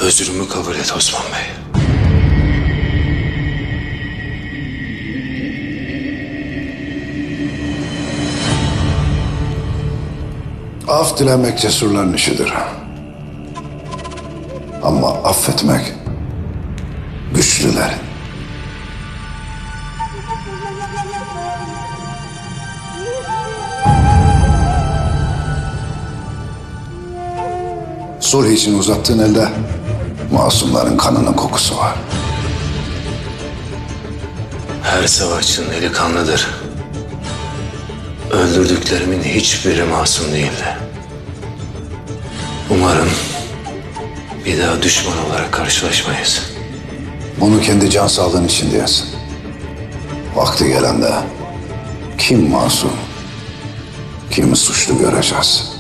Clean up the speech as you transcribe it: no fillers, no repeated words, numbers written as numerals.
Özrümü kabul et Osman Bey. Af dilemek cesurların işidir. Ama affetmek güçlülerin. Sulh için uzattığın elde masumların kanının kokusu var. Her savaşçının eli kanlıdır. Öldürdüklerimin hiçbiri masum değildi. Umarım bir daha düşman olarak karşılaşmayız. Bunu kendi can sağlığın için diyorsun. Vakti gelende kim masum, kim suçlu göreceğiz.